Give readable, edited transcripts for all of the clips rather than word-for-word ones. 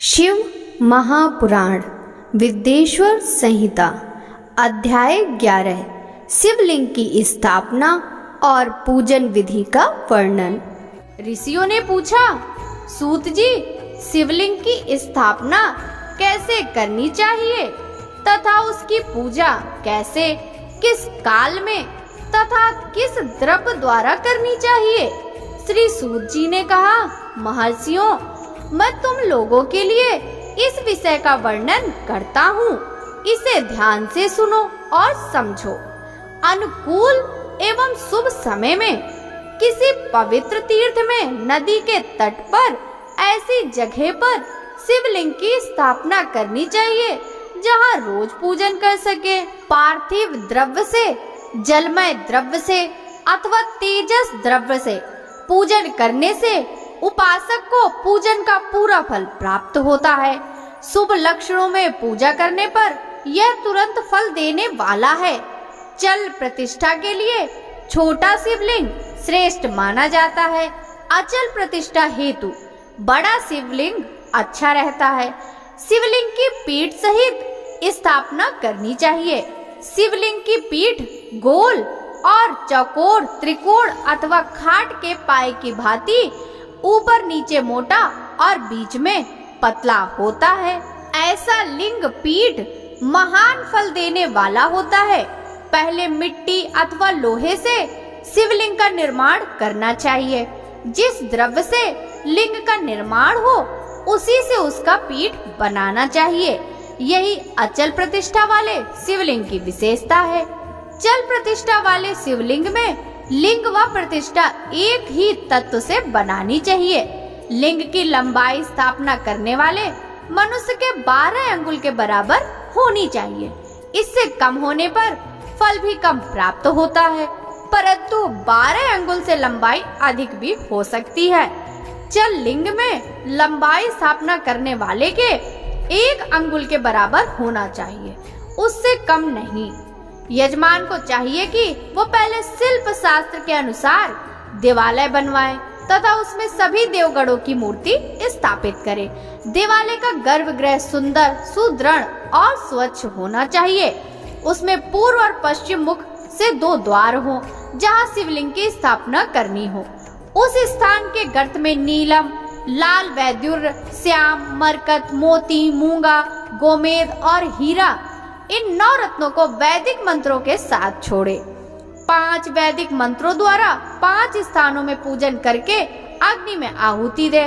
शिव महापुराण विद्येश्वर संहिता अध्याय 11 शिवलिंग की स्थापना और पूजन विधि का वर्णन। ऋषियों ने पूछा, सूत जी, शिवलिंग की स्थापना कैसे करनी चाहिए तथा उसकी पूजा कैसे, किस काल में तथा किस द्रव्य द्वारा करनी चाहिए। श्री सूत जी ने कहा, महर्षियों, मैं तुम लोगों के लिए इस विषय का वर्णन करता हूँ, इसे ध्यान से सुनो और समझो। अनुकूल एवं शुभ समय में किसी पवित्र तीर्थ में नदी के तट पर ऐसी जगह पर शिवलिंग की स्थापना करनी चाहिए जहाँ रोज पूजन कर सके। पार्थिव द्रव्य से, जलमय द्रव्य से अथवा तेजस द्रव्य से पूजन करने से उपासक को पूजन का पूरा फल प्राप्त होता है। शुभ लक्षणों में पूजा करने पर यह तुरंत फल देने वाला है। चल प्रतिष्ठा के लिए छोटा शिवलिंग श्रेष्ठ माना जाता है। अचल प्रतिष्ठा हेतु बड़ा शिवलिंग अच्छा रहता है। शिवलिंग की पीठ सहित स्थापना करनी चाहिए। शिवलिंग की पीठ गोल और चौकोर, त्रिकोण अथवा खाट के पाए की भांति ऊपर नीचे मोटा और बीच में पतला होता है। ऐसा लिंग पीठ महान फल देने वाला होता है। पहले मिट्टी अथवा लोहे से शिवलिंग का निर्माण करना चाहिए। जिस द्रव्य से लिंग का निर्माण हो उसी से उसका पीठ बनाना चाहिए। यही अचल प्रतिष्ठा वाले शिवलिंग की विशेषता है। चल प्रतिष्ठा वाले शिवलिंग में लिंग व प्रतिष्ठा एक ही तत्व से बनानी चाहिए। लिंग की लंबाई स्थापना करने वाले मनुष्य के 12 अंगुल के बराबर होनी चाहिए। इससे कम होने पर फल भी कम प्राप्त होता है, परंतु 12 अंगुल से लंबाई अधिक भी हो सकती है। चल लिंग में लंबाई स्थापना करने वाले के 1 अंगुल के बराबर होना चाहिए, उससे कम नहीं। यजमान को चाहिए कि वो पहले शिल्प शास्त्र के अनुसार देवालय बनवाए तथा उसमें सभी देवगणों की मूर्ति स्थापित करे। देवालय का गर्भगृह सुंदर, सुदृढ़ और स्वच्छ होना चाहिए। उसमें पूर्व और पश्चिम मुख से 2 द्वार हों जहाँ शिवलिंग की स्थापना करनी हो। उस स्थान के गर्त में नीलम, लाल वैदुर्य, श्याम, मरकत, मोती, मूंगा, गोमेद और हीरा, इन 9 रत्नों को वैदिक मंत्रों के साथ छोड़े। 5 वैदिक मंत्रों द्वारा 5 स्थानों में पूजन करके अग्नि में आहुति दे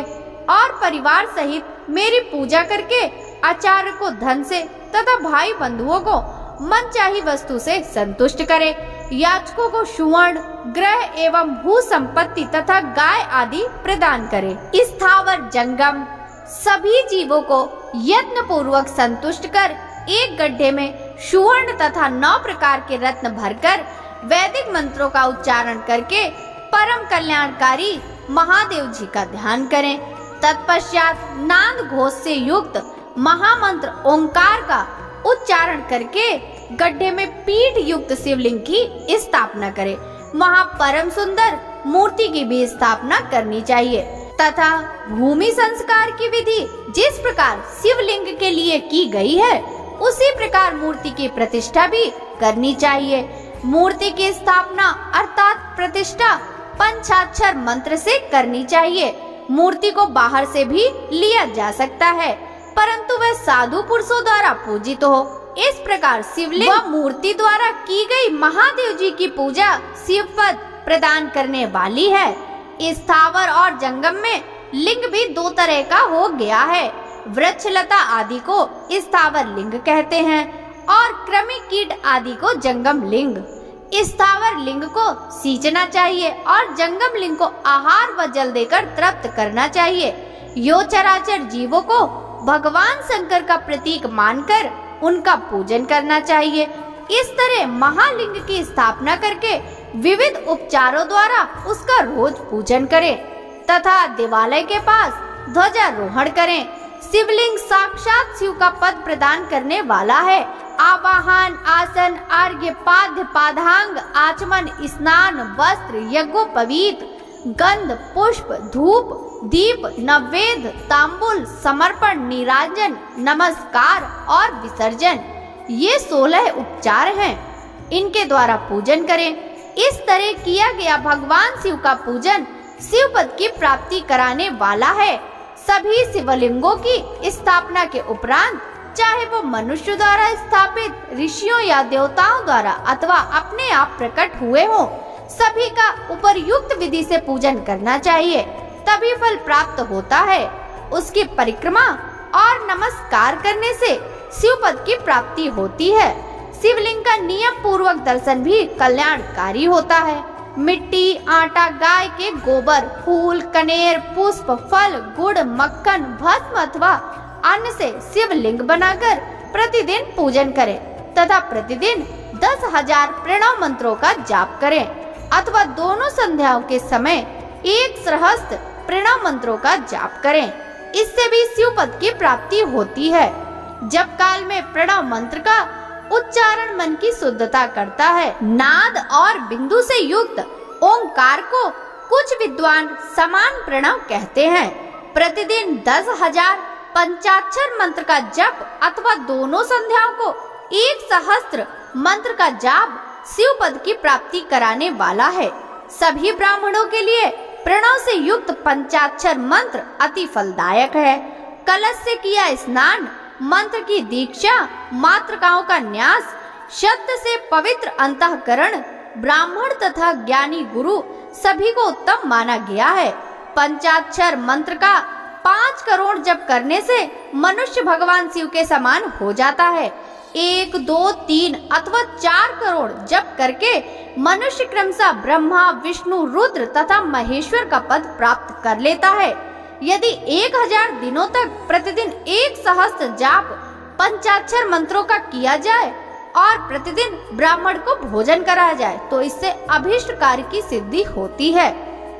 और परिवार सहित मेरी पूजा करके आचार्य को धन से तथा भाई बंधुओं को मनचाही वस्तु से संतुष्ट करे। याचकों को सुवर्ण, ग्रह एवं भू संपत्ति तथा गाय आदि प्रदान करे। स्थावर जंगम सभी जीवों को यत्न पूर्वक संतुष्ट कर एक गड्ढे में सुवर्ण तथा 9 प्रकार के रत्न भरकर वैदिक मंत्रों का उच्चारण करके परम कल्याणकारी महादेव जी का ध्यान करें। तत्पश्चात नाद घोष से युक्त महामंत्र ओंकार का उच्चारण करके गड्ढे में पीठ युक्त शिवलिंग की स्थापना करें। वहाँ परम सुंदर मूर्ति की भी स्थापना करनी चाहिए तथा भूमि संस्कार की विधि जिस प्रकार शिवलिंग के लिए की गई है उसी प्रकार मूर्ति की प्रतिष्ठा भी करनी चाहिए। मूर्ति की स्थापना अर्थात प्रतिष्ठा पंचाक्षर मंत्र से करनी चाहिए। मूर्ति को बाहर से भी लिया जा सकता है, परंतु वह साधु पुरुषों द्वारा पूजित हो। इस प्रकार शिवलिंग व मूर्ति द्वारा की गई महादेव जी की पूजा शिवपद प्रदान करने वाली है। स्थावर और जंगम में लिंग भी 2 तरह का हो गया है। वृक्ष लता आदि को स्थावर लिंग कहते हैं और कृमि कीट आदि को जंगम लिंग। स्थावर लिंग को सींचना चाहिए और जंगम लिंग को आहार व जल देकर तृप्त करना चाहिए। यो चराचर जीवों को भगवान शंकर का प्रतीक मानकर उनका पूजन करना चाहिए। इस तरह महालिंग की स्थापना करके विविध उपचारों द्वारा उसका रोज पूजन करें तथा देवालय के पास ध्वजारोहण करें। शिवलिंग साक्षात शिव का पद प्रदान करने वाला है। आवाहन, आसन, अर्घ्य, पाद्य, पादांग, आचमन, स्नान, वस्त्र, यज्ञोपवीत, गंध, पुष्प, धूप, दीप, नैवेद्य, तांबुल, समर्पण, नीराजन, नमस्कार और विसर्जन, ये 16 उपचार हैं। इनके द्वारा पूजन करें। इस तरह किया गया भगवान शिव का पूजन शिव पद की प्राप्ति कराने वाला है। सभी शिवलिंगों की स्थापना के उपरांत, चाहे वो मनुष्य द्वारा स्थापित, ऋषियों या देवताओं द्वारा अथवा अपने आप प्रकट हुए हों, सभी का उपर्युक्त विधि से पूजन करना चाहिए, तभी फल प्राप्त होता है। उसकी परिक्रमा और नमस्कार करने से शिव पद की प्राप्ति होती है। शिवलिंग का नियम पूर्वक दर्शन भी कल्याणकारी होता है। मिट्टी, आटा, गाय के गोबर, फूल, कनेर, पुष्प, फल, गुड़, मक्खन, भस्म अथवा अन्न से शिवलिंग बनाकर प्रतिदिन पूजन करें तथा प्रतिदिन 10,000 प्रणव मंत्रों का जाप करें अथवा दोनों संध्याओं के समय 1 सहस्त्र प्रणव मंत्रों का जाप करें। इससे भी शिव पद की प्राप्ति होती है। जप काल में प्रणव मंत्र का उच्चारण मन की शुद्धता करता है। नाद और बिंदु से युक्त ओंकार को कुछ विद्वान समान प्रणव कहते हैं। प्रतिदिन 10,000 पंचाक्षर मंत्र का जप अथवा दोनों संध्याओं को 1 सहस्त्र मंत्र का जाप शिव पद की प्राप्ति कराने वाला है। सभी ब्राह्मणों के लिए प्रणव से युक्त पंचाक्षर मंत्र अति फलदायक है। कलश से किया स्नान, मंत्र की दीक्षा, मातृकाओं का न्यास, शब्द से पवित्र अंतःकरण, ब्राह्मण तथा ज्ञानी गुरु सभी को उत्तम माना गया है। पंचाक्षर मंत्र का 5 करोड़ जप करने से मनुष्य भगवान शिव के समान हो जाता है। 1, 2, 3 अथवा 4 करोड़ जप करके मनुष्य क्रमशः ब्रह्मा, विष्णु, रुद्र तथा महेश्वर का पद प्राप्त कर लेता है। यदि 1000 दिनों तक प्रतिदिन 1 सहस्त्र जाप पंचाक्षर मंत्रों का किया जाए और प्रतिदिन ब्राह्मण को भोजन कराया जाए तो इससे अभीष्ट कार्य की सिद्धि होती है।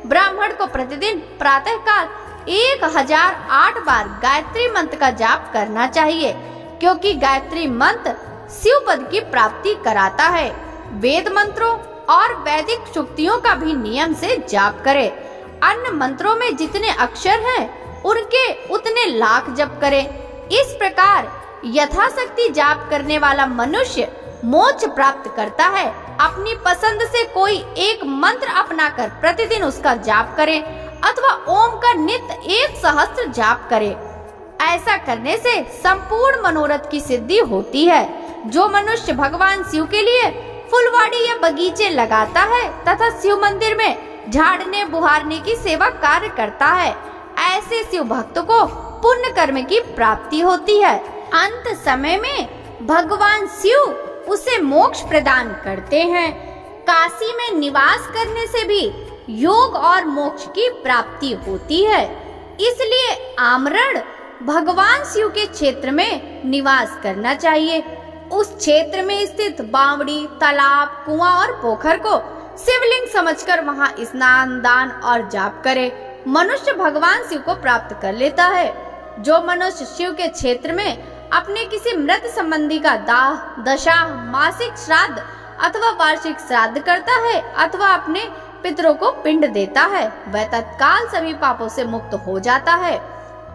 ब्राह्मण को प्रतिदिन प्रातः काल 1008 बार गायत्री मंत्र का जाप करना चाहिए, क्योंकि गायत्री मंत्र शिव पद की प्राप्ति कराता है। वेद मंत्रों और वैदिक शुक्तियों का भी नियम से जाप करें। अन्य मंत्रों में जितने अक्षर हैं, उनके उतने लाख जप करें। इस प्रकार यथाशक्ति जाप करने वाला मनुष्य मोक्ष प्राप्त करता है। अपनी पसंद से कोई एक मंत्र अपनाकर प्रतिदिन उसका जाप करें अथवा ओम का नित्य 1 सहस्त्र जाप करें। ऐसा करने से संपूर्ण मनोरथ की सिद्धि होती है। जो मनुष्य भगवान शिव के लिए फुलवाड़ी या बगीचे लगाता है तथा शिव मंदिर में झाड़ने बुहारने की सेवा कार्य करता है, ऐसे शिव भक्त को पुण्य कर्म की प्राप्ति होती है। अंत समय में भगवान शिव उसे मोक्ष प्रदान करते हैं। काशी में निवास करने से भी योग और मोक्ष की प्राप्ति होती है। इसलिए आमरण भगवान शिव के क्षेत्र में निवास करना चाहिए। उस क्षेत्र में स्थित बावड़ी, तालाब, कुआं और पोखर को शिवलिंग समझकर वहां स्नान, दान और जाप करे। मनुष्य भगवान शिव को प्राप्त कर लेता है। जो मनुष्य शिव के क्षेत्र में अपने किसी मृत संबंधी का दाह, दशा, मासिक श्राद्ध अथवा वार्षिक श्राद्ध करता है अथवा अपने पितरों को पिंड देता है, वह तत्काल सभी पापों से मुक्त हो जाता है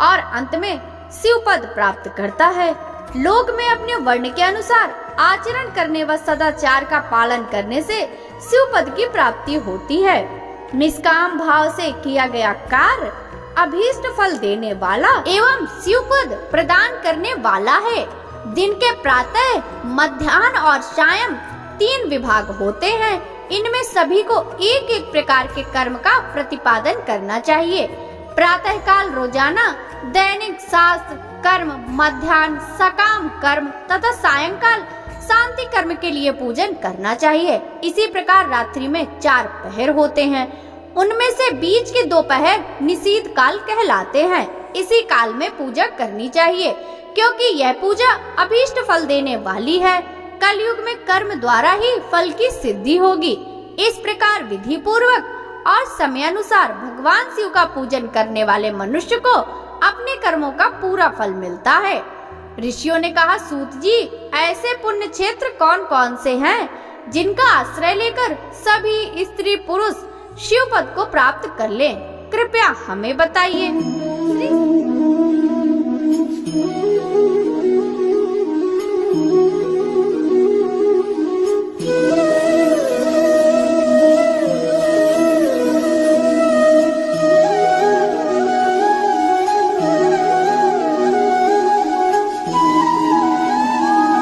और अंत में शिव पद प्राप्त करता है। लोक में अपने वर्ण के अनुसार आचरण करने व सदाचार का पालन करने से शिव पद की प्राप्ति होती है। निष्काम भाव से किया गया कार्य अभीष्ट फल देने वाला एवं शिव पद प्रदान करने वाला है। दिन के प्रातः, मध्याह्न और सायं 3 विभाग होते हैं। इनमें सभी को एक एक प्रकार के कर्म का प्रतिपादन करना चाहिए। प्रातः काल रोजाना दैनिक शास्त्र कर्म, मध्याह्न सकाम कर्म तथा सायंकाल शांति कर्म के लिए पूजन करना चाहिए। इसी प्रकार रात्रि में 4 पहर होते हैं। उनमें से बीच के 2 पहर निशीथ काल कहलाते हैं। इसी काल में पूजा करनी चाहिए, क्योंकि यह पूजा अभीष्ट फल देने वाली है। कलयुग में कर्म द्वारा ही फल की सिद्धि होगी। इस प्रकार विधि पूर्वक और समयानुसार भगवान शिव का पूजन करने वाले मनुष्य को अपने कर्मों का पूरा फल मिलता है। ऋषियों ने कहा, सूत जी, ऐसे पुण्य क्षेत्र कौन कौन से हैं जिनका आश्रय लेकर सभी स्त्री पुरुष शिव पद को प्राप्त कर लें? कृपया हमें बताइए। श्री